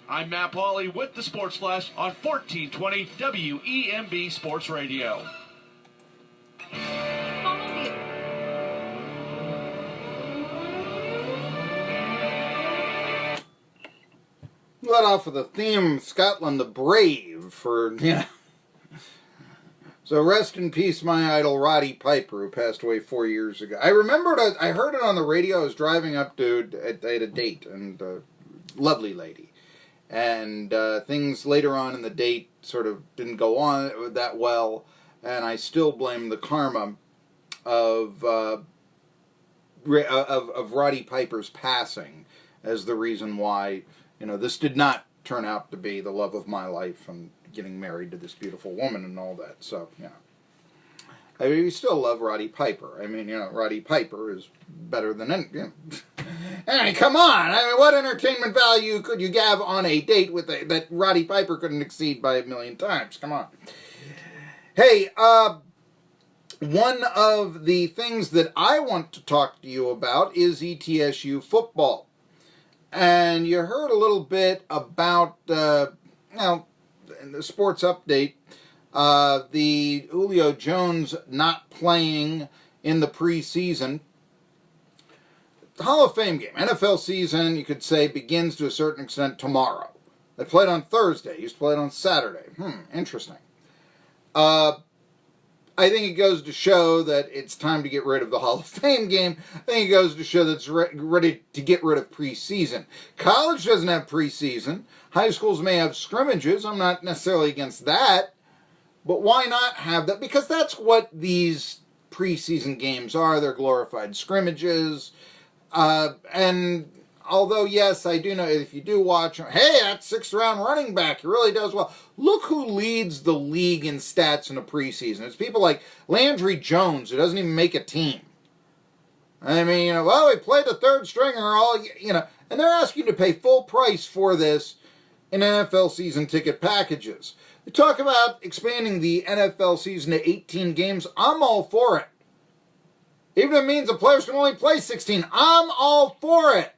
I'm Matt Pauley with the Sports Flash on 1420 WEMB Sports Radio. Let off with the theme, Scotland the Brave, for, So rest in peace, my idol, Roddy Piper, who passed away 4 years ago. I remembered, I heard it on the radio. I was driving up to, I had a date, and lovely lady. And things later on in the date sort of didn't go on that well, and I still blame the karma of Roddy Piper's passing as the reason why, this did not turn out to be the love of my life and getting married to this beautiful woman and all that. So, I mean, we still love Roddy Piper. I mean, Roddy Piper is better than any. I mean, come on! I mean, what entertainment value could you have on a date with that Roddy Piper couldn't exceed by 1,000,000 times? Come on. Hey, one of the things that I want to talk to you about is ETSU football. And you heard a little bit about, in the sports update, the Julio Jones not playing in the preseason. The Hall of Fame game, NFL season, you could say, begins to a certain extent tomorrow. They played on Thursday. Used to play it on Saturday. Interesting. I think it goes to show that it's time to get rid of the Hall of Fame game. I think it goes to show that it's ready to get rid of preseason. College doesn't have preseason. High schools may have scrimmages. I'm not necessarily against that. But why not have that? Because that's what these preseason games are. They're glorified scrimmages. And although, yes, I do know if you do watch, hey, that sixth-round running back, he really does well. Look who leads the league in stats in the preseason. It's people like Landry Jones, who doesn't even make a team. I mean, he played the third stringer, and they're asking you to pay full price for this in NFL season ticket packages. They talk about expanding the NFL season to 18 games. I'm all for it. Even if it means the players can only play 16, I'm all for it.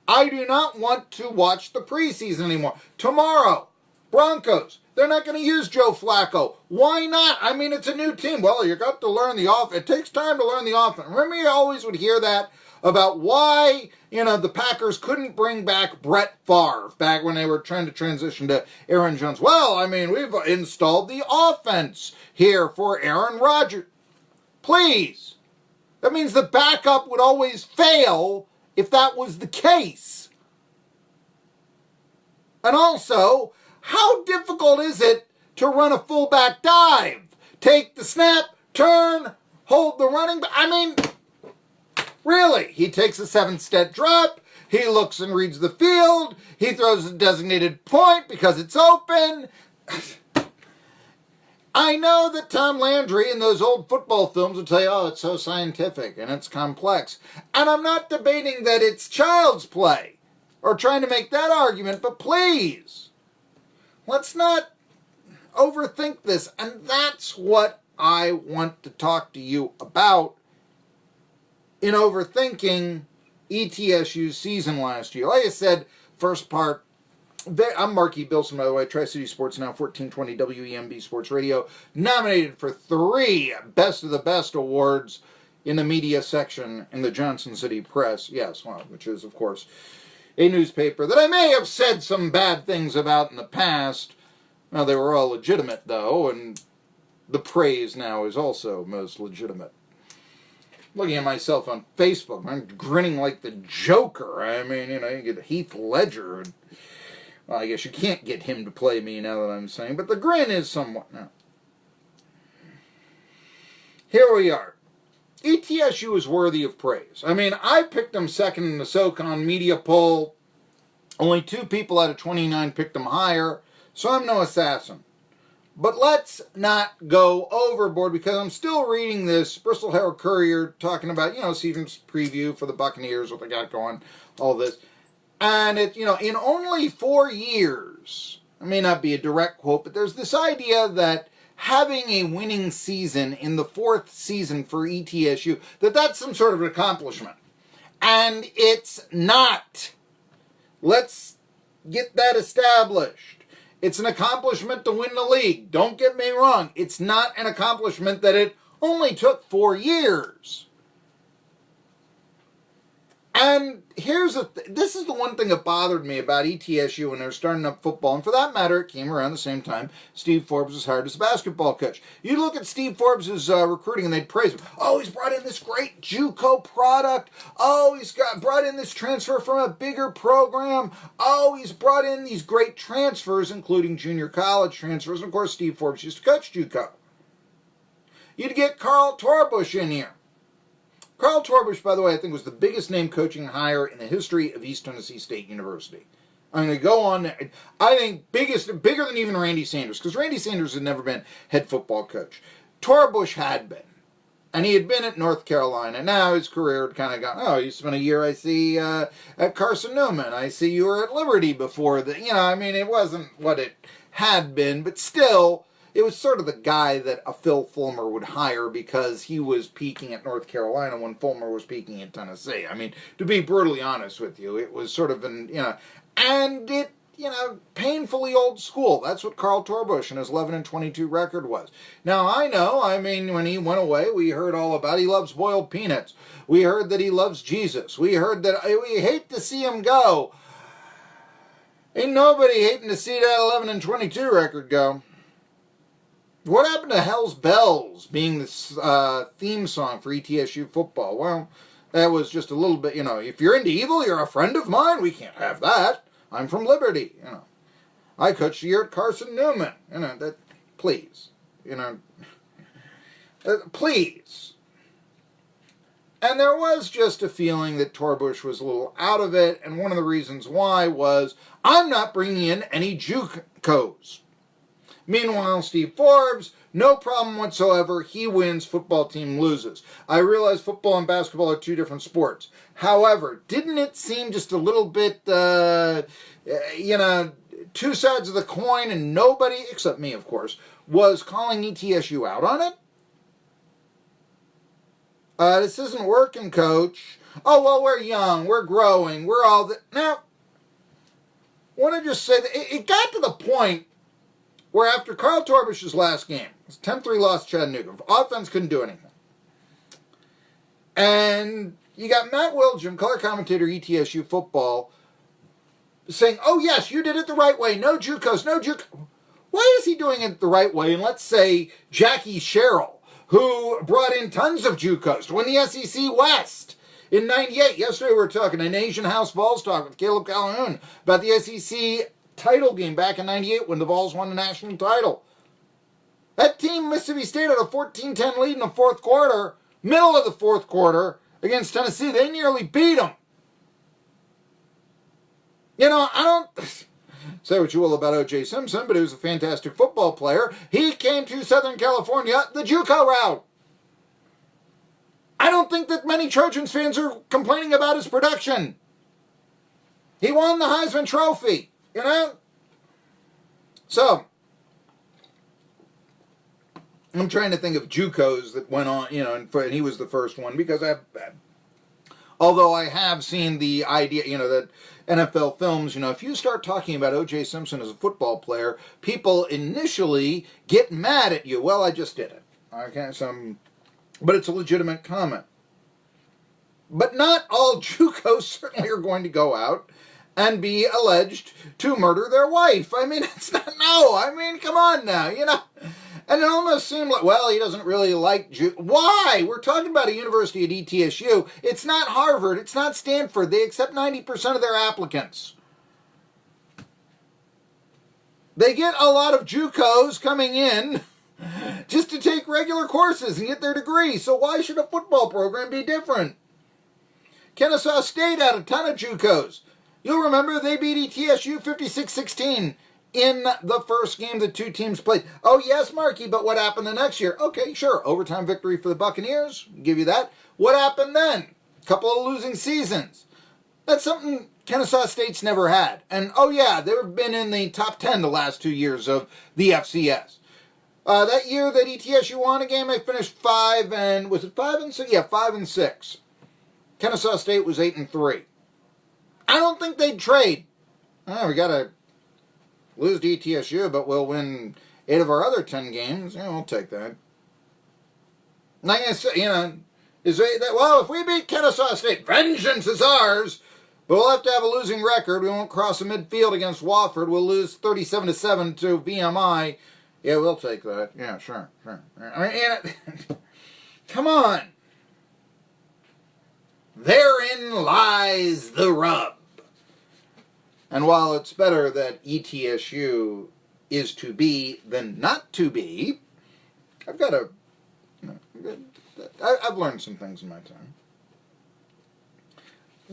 I do not want to watch the preseason anymore. Tomorrow, Broncos, they're not going to use Joe Flacco. Why not? I mean, it's a new team. Well, you got to learn the offense. It takes time to learn the offense. Remember, you always would hear that about why, the Packers couldn't bring back Brett Favre back when they were trying to transition to Aaron Jones. Well, I mean, we've installed the offense here for Aaron Rodgers. Please. That means the backup would always fail if that was the case. And also, how difficult is it to run a fullback dive? Take the snap, turn, hold the running back. I mean, really, he takes a 7-step drop, he looks and reads the field, he throws a designated point because it's open. I know that Tom Landry in those old football films will tell you, it's so scientific and it's complex. And I'm not debating that it's child's play or trying to make that argument, but please, let's not overthink this. And that's what I want to talk to you about in overthinking ETSU's season last year. Like I said, first part, I'm Marky Billson, by the way, Tri-City Sports Now, 1420 WEMB Sports Radio, nominated for 3 Best of the Best awards in the media section in the Johnson City Press. Yes, which is, of course, a newspaper that I may have said some bad things about in the past. Well, they were all legitimate, though, and the praise now is also most legitimate. Looking at myself on Facebook, I'm grinning like the Joker. I mean, you get Heath Ledger. Well, I guess you can't get him to play me now that I'm saying, but the grin is somewhat now. Here we are. ETSU is worthy of praise. I mean, I picked them second in the SoCon media poll. Only 2 people out of 29 picked them higher, so I'm no assassin. But let's not go overboard, because I'm still reading this Bristol Herald Courier talking about, season preview for the Buccaneers, what they got going, all this. And it, in only 4 years, it may not be a direct quote, but there's this idea that having a winning season in the 4th season for ETSU, that's some sort of an accomplishment. And it's not. Let's get that established. It's an accomplishment to win the league. Don't get me wrong. It's not an accomplishment that it only took 4 years. And this is the one thing that bothered me about ETSU when they were starting up football, and for that matter, it came around the same time Steve Forbes was hired as a basketball coach. You look at Steve Forbes' recruiting and they'd praise him. Oh, he's brought in this great JUCO product. Oh, he's brought in this transfer from a bigger program. Oh, he's brought in these great transfers, including junior college transfers. And of course, Steve Forbes used to coach JUCO. You'd get Carl Torbush in here. Carl Torbush, by the way, I think was the biggest name coaching hire in the history of East Tennessee State University. I'm going to go on. I think bigger than even Randy Sanders, because Randy Sanders had never been head football coach. Torbush had been. And he had been at North Carolina. Now his career had kind of gone, oh, you spent a year, I see, at Carson Newman. I see you were at Liberty before. It wasn't what it had been, but still, it was sort of the guy that a Phil Fulmer would hire because he was peaking at North Carolina when Fulmer was peaking at Tennessee. I mean, to be brutally honest with you, it was sort of painfully old school. That's what Carl Torbush and his 11-22 record was. Now, I know, when he went away, we heard all about he loves boiled peanuts. We heard that he loves Jesus. We heard that we hate to see him go. Ain't nobody hating to see that 11-22 record go. What happened to Hell's Bells being the theme song for ETSU football? Well, that was just a little bit, if you're into evil, you're a friend of mine. We can't have that. I'm from Liberty, I coached a year at Carson Newman. Please. Please. And there was just a feeling that Torbush was a little out of it, and one of the reasons why was, I'm not bringing in any JUCOs. Meanwhile, Steve Forbes, no problem whatsoever. He wins, football team loses. I realize football and basketball are two different sports. However, didn't it seem just a little bit, two sides of the coin, and nobody, except me, of course, was calling ETSU out on it? This isn't working, coach. Oh, well, we're young, we're growing, we're all that. Now, I want to just say that it got to the point where after Carl Torbush's last game, his 10-3 loss to Chattanooga, offense couldn't do anything. And you got Matt Wilgem, color commentator, ETSU football, saying, oh yes, you did it the right way, no JUCOs, no JUCOs. Why is he doing it the right way? And let's say Jackie Sherrill, who brought in tons of JUCOs to win the SEC West in 98. Yesterday we were talking an Asian House Vols talk with Caleb Calhoun about the SEC title game back in 98 when the Vols won the national title. That team, Mississippi State, had a 14-10 lead in the fourth quarter, middle of the fourth quarter, against Tennessee. They nearly beat them. I don't say what you will about O.J. Simpson, but he was a fantastic football player. He came to Southern California the JUCO route. I don't think that many Trojans fans are complaining about his production. He won the Heisman Trophy. So, I'm trying to think of JUCOs that went on, and he was the first one, because although I have seen the idea, that NFL films, if you start talking about O.J. Simpson as a football player, people initially get mad at you. Well, I just did it. Okay, but it's a legitimate comment. But not all JUCOs certainly are going to go out and be alleged to murder their wife. It's not, no, come on now, And it almost seemed like, well, he doesn't really like Why? We're talking about a university at ETSU. It's not Harvard. It's not Stanford. They accept 90% of their applicants. They get a lot of JUCOs coming in just to take regular courses and get their degree. So why should a football program be different? Kennesaw State had a ton of JUCOs. You'll remember they beat ETSU 56-16 in the first game the two teams played. Oh, yes, Marky, but what happened the next year? Okay, sure, overtime victory for the Buccaneers. Give you that. What happened then? A couple of losing seasons. That's something Kennesaw State's never had. And, oh, yeah, they've been in the top 10 the last 2 years of the FCS. That year that ETSU won a game, they finished 5 and... Was it 5 and 6? Yeah, 5 and 6. Kennesaw State was 8 and 3. I don't think they'd trade. We got to lose to ETSU, but we'll win 8 of our other 10 games. Yeah, we'll take that. Like I said, well, if we beat Kennesaw State, vengeance is ours. But we'll have to have a losing record. We won't cross the midfield against Wofford. We'll lose 37-7 to VMI. Yeah, we'll take that. Yeah, sure. I mean, come on. Therein lies the rub. And while it's better that ETSU is to be than not to be, I've learned some things in my time.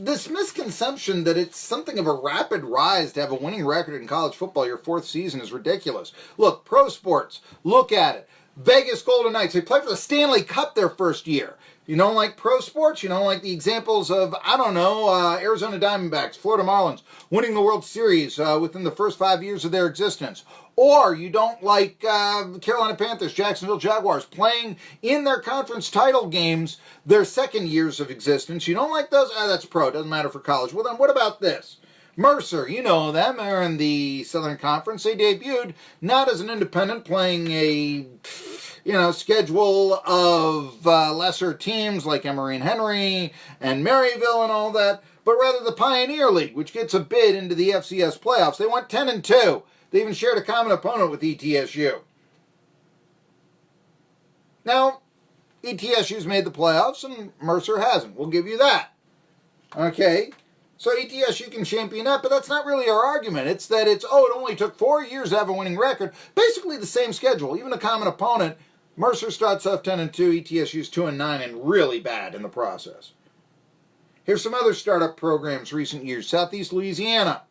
This misconception that it's something of a rapid rise to have a winning record in college football your 4th season is ridiculous. Look, pro sports, look at it. Vegas Golden Knights, they play for the Stanley Cup their first year. You don't like pro sports? You don't like the examples of, Arizona Diamondbacks, Florida Marlins winning the World Series within the first 5 years of their existence? Or you don't like Carolina Panthers, Jacksonville Jaguars playing in their conference title games their 2nd years of existence? You don't like those? That's pro. Doesn't matter for college. Well, then what about this? Mercer, you know them. They're in the Southern Conference. They debuted not as an independent playing a schedule of lesser teams like Emory and Henry and Maryville and all that, but rather the Pioneer League, which gets a bid into the FCS playoffs. They went 10-2. They even shared a common opponent with ETSU. Now, ETSU's made the playoffs and Mercer hasn't. We'll give you that. Okay? So ETSU can champion that, but that's not really our argument. It's that it only took 4 years to have a winning record. Basically the same schedule, even a common opponent. Mercer starts off 10-2, ETSU's 2-9, and really bad in the process. Here's some other startup programs recent years. Southeast Louisiana.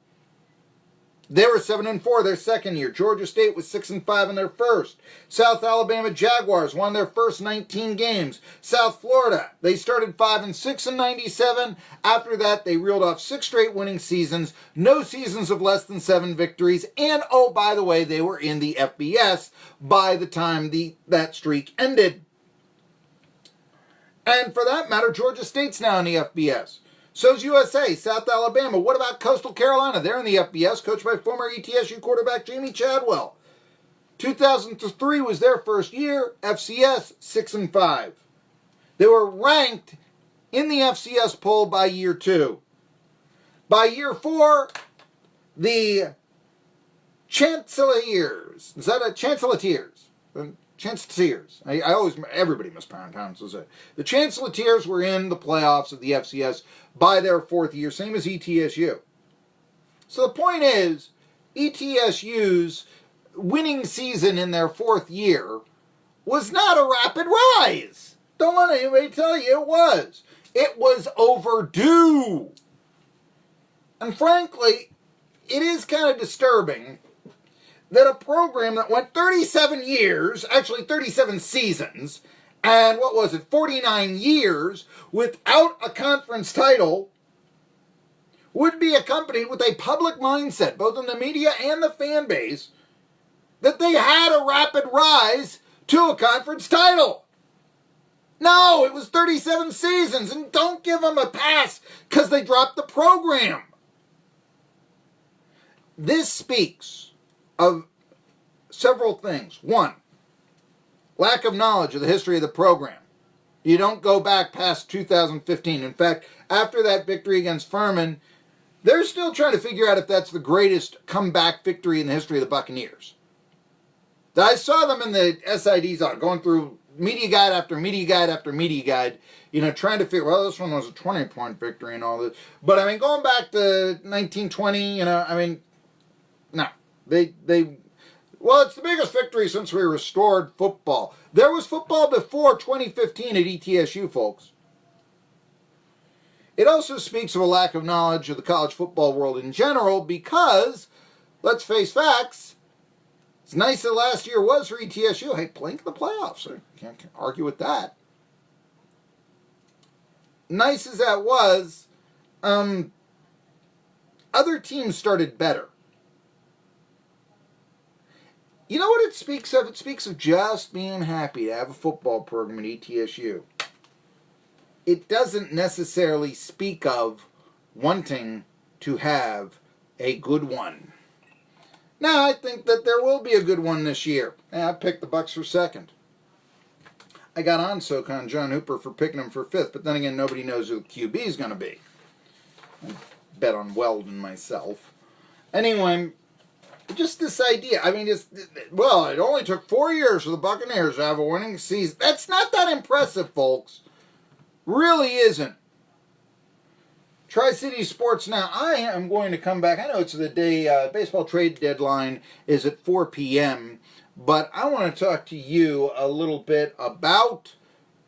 They were 7-4 their 2nd year. Georgia State was 6-5 in their first. South Alabama Jaguars won their first 19 games. South Florida, they started 5-6 in 97. After that, they reeled off 6 straight winning seasons. No seasons of less than 7 victories. And, oh, by the way, they were in the FBS by the time that streak ended. And for that matter, Georgia State's now in the FBS. So's USA, South Alabama. What about Coastal Carolina? They're in the FBS, coached by former ETSU quarterback Jamie Chadwell. 2003 was their first year. FCS, 6-5. They were ranked in the FCS poll by year 2. By year 4, the Chancelliers. Is that a Chancelliers? Chancelliers. Everybody mispronounces it. The Chancelliers were in the playoffs of the FCS by their 4th year, same as ETSU. So the point is, ETSU's winning season in their 4th year was not a rapid rise. Don't let anybody tell you it was. It was overdue. And frankly, it is kind of disturbing that a program that went 37 years, actually 37 seasons, and 49 years without a conference title would be accompanied with a public mindset, both in the media and the fan base, that they had a rapid rise to a conference title. No, it was 37 seasons, and don't give them a pass because they dropped the program. This speaks of several things. One, lack of knowledge of the history of the program. You don't go back past 2015. In fact, after that victory against Furman, they're still trying to figure out if that's the greatest comeback victory in the history of the Buccaneers. I saw them in the SIDs going through media guide after media guide after media guide, trying to figure, this one was a 20-point victory and all this. But, going back to 1920, no. It's the biggest victory since we restored football. There was football before 2015 at ETSU, folks. It also speaks of a lack of knowledge of the college football world in general because, let's face facts, as nice as last year was for ETSU, hey, playing in the playoffs. I can't argue with that. Nice as that was, other teams started better. You know what it speaks of? It speaks of just being happy to have a football program at ETSU. It doesn't necessarily speak of wanting to have a good one. Now, I think that there will be a good one this year. I picked the Bucs for second. I got on SoCon John Hooper for picking him for fifth, but then again, nobody knows who the QB is going to be. I bet on Weldon myself. Anyway, just this idea. I mean, it only took 4 years for the Buccaneers to have a winning season. That's not that impressive, folks. Really isn't. Tri-City Sports Now. I am going to come back. I know it's the day baseball trade deadline is at 4 p.m., but I want to talk to you a little bit about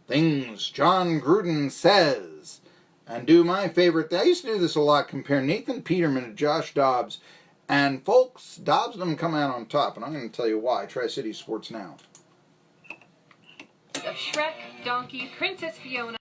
things John Gruden says and do my favorite thing. I used to do this a lot, compare Nathan Peterman to Josh Dobbs. And folks, Dobbs doesn't come out on top, and I'm going to tell you why. Tri-City Sports Now. Of Shrek, Donkey, Princess Fiona.